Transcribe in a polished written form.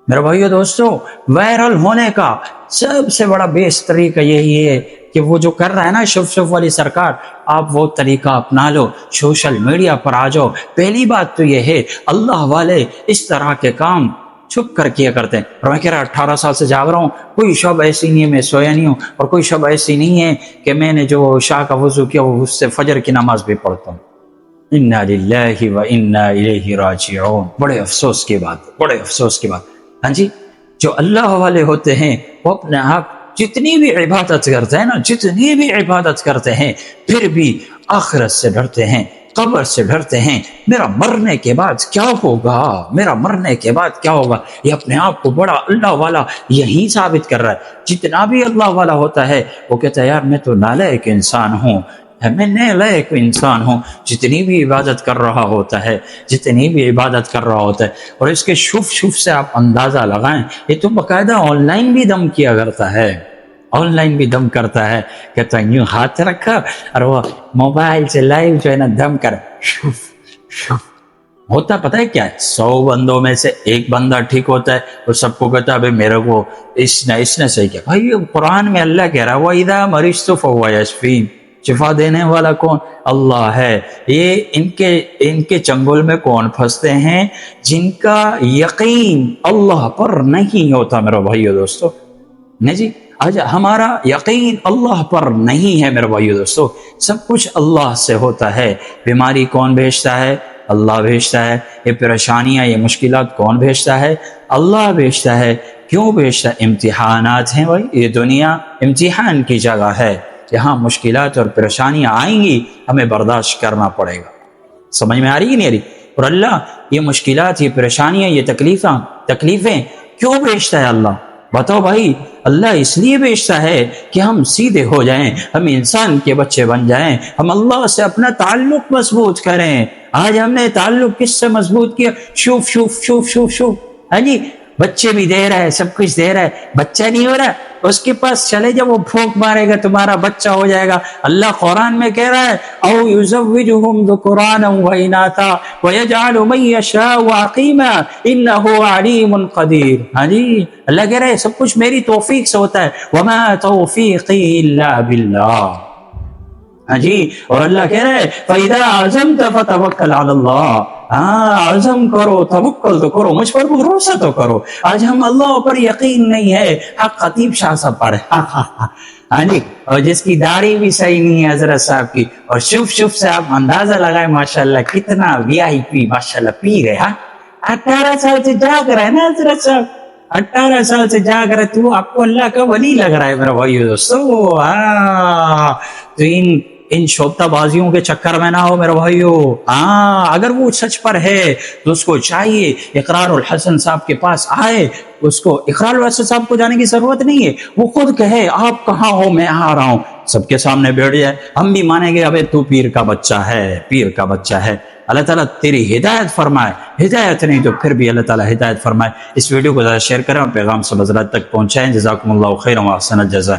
میرے بھائیو دوستو، وائرل ہونے کا سب سے بڑا بیسٹ طریقہ یہی ہے کہ وہ جو کر رہا ہے نا شف والی سرکار، آپ وہ طریقہ اپنا لو، سوشل میڈیا پر آ جاؤ۔ پہلی بات تو یہ ہے، اللہ والے اس طرح کے کام چھپ کر کیا کرتے ہیں۔ اور میں کہہ رہا 18 سال سے جاگ رہا ہوں، کوئی شب ایسی نہیں ہے میں سویا نہیں ہوں، اور کوئی شب ایسی نہیں ہے کہ میں نے جو شاہ کا وضو کیا وہ اس سے فجر کی نماز بھی پڑھتا ہوں۔ انا للہ و انا الیہ راجعون۔ بڑے افسوس کی بات، بڑے افسوس کی بات۔ ہاں جی، جو اللہ والے ہوتے ہیں وہ اپنے آپ جتنی بھی عبادت کرتے ہیں نا، جتنی بھی عبادت کرتے ہیں، پھر بھی آخرت سے ڈرتے ہیں، قبر سے ڈرتے ہیں۔ میرا مرنے کے بعد کیا ہوگا، میرا مرنے کے بعد کیا ہوگا، یہ اپنے آپ کو بڑا اللہ والا یہی ثابت کر رہا ہے۔ جتنا بھی اللہ والا ہوتا ہے وہ کہتا ہے یار میں تو نالائق انسان ہوں، میں نالائق انسان ہوں۔ جتنی بھی عبادت کر رہا ہوتا ہے، جتنی بھی عبادت کر رہا ہوتا ہے، اور اس کے شف سے آپ اندازہ لگائیں، یہ تو باقاعدہ آن لائن بھی دم کیا کرتا ہے، آن لائن بھی دم کرتا ہے، کہتا ہے یوں ہاتھ رکھا اور وہ موبائل سے لائیو جو ہے نا دم کر شف شف۔ ہوتا پتہ ہے کیا ہے، 100 بندوں میں سے ایک بندہ ٹھیک ہوتا ہے، وہ سب کو کہتا ہے بھائی میرے کو اس نے صحیح کیا۔ بھائی قرآن میں اللہ کہہ رہا ہے وَإِذَا مَرِضْتُ فَهُوَ يَشْفِينِ، شفا دینے والا کون؟ اللہ ہے۔ یہ ان کے چنگل میں کون پھنستے ہیں؟ جن کا یقین اللہ پر نہیں ہوتا میرے بھائیو دوستو۔ نہیں جی، آج ہمارا یقین اللہ پر نہیں ہے میرے بھائیو دوستو۔ سب کچھ اللہ سے ہوتا ہے۔ بیماری کون بھیجتا ہے؟ اللہ بھیجتا ہے۔ یہ پریشانیاں، یہ مشکلات کون بھیجتا ہے؟ اللہ بھیجتا ہے۔ کیوں بھیجتا ہے؟ امتحانات ہیں بھائی، یہ دنیا امتحان کی جگہ ہے۔ یہاں مشکلات اور پریشانیاں آئیں گی، ہمیں برداشت کرنا پڑے گا۔ سمجھ میں آ رہی ہے نہیں آ رہی؟ اور اللہ یہ مشکلات، یہ پریشانیاں، یہ تکلیفیں کیوں بھیجتا ہے اللہ؟ بتاؤ بھائی، اللہ اس لیے بھیجتا ہے کہ ہم سیدھے ہو جائیں، ہم انسان کے بچے بن جائیں، ہم اللہ سے اپنا تعلق مضبوط کریں۔ آج ہم نے تعلق کس سے مضبوط کیا؟ شوف شوف شوف شوف شوف، ہاں جی، بچے بھی دے رہا ہے، سب کچھ دے رہا ہے، بچہ نہیں ہو رہا، اس کے پاس چلے جب وہ پھونک مارے گا تمہارا بچہ ہو جائے گا۔ اللہ قرآن میں کہہ رہا ہے او یزوجہم ذکرانا واناتھا ویجعل من یشاء عقیما انہ علیم قدیر۔ ہاں جی، اللہ کہہ رہا ہے سب کچھ میری توفیق سے ہوتا ہے، وما توفیقی الا باللہ۔ ہاں جی، اور اللہ کہہ رہا ہے فَإِذَا عَزَمْتَ فَتَوَكَّلْ عَلَى اللَّهِ۔ ہاں، عزم کرو، توکل تو کرو، مجھ پر بھروسہ تو کرو۔ آج ہم اللہ پر یقین نہیں ہے۔ حق خطیب شاہ صاحب پڑھے، ہاں جی، اور جس کی داڑھی بھی صحیح نہیں ہے حضرت صاحب کی، اور شف سے آپ اندازہ لگائیں ماشاءاللہ کتنا وی آئی پی ماشاءاللہ پی گئے۔ ہاں، 18 سال سے جاگ رہے ہیں نا حضرت صاحب، 18 سال سے جاگ رہے، تو آپ کو اللہ کا ولی لگ رہا ہے میرا بھائی دوستو۔ تو ان شوبتہ بازیوں کے چکر میں نہ ہو میرے بھائیو۔ ہاں، اگر وہ سچ پر ہے تو اس کو چاہیے اقرار الحسن صاحب کے پاس آئے، اس کو اقرار الحسن صاحب کو جانے کی ضرورت نہیں ہے، وہ خود کہے آپ کہاں ہو، میں آ رہا ہوں، سب کے سامنے بیٹھ جائے، ہم بھی مانیں گے ابے تو پیر کا بچہ ہے، پیر کا بچہ ہے۔ اللہ تعالیٰ تیری ہدایت فرمائے، ہدایت نہیں تو پھر بھی اللہ تعالیٰ ہدایت فرمائے۔ اس ویڈیو کو زیادہ شیئر کریں اور پیغام سب حضرات تک پہنچائیں۔ جزاکم اللہ خیرا و احسن الجزاء۔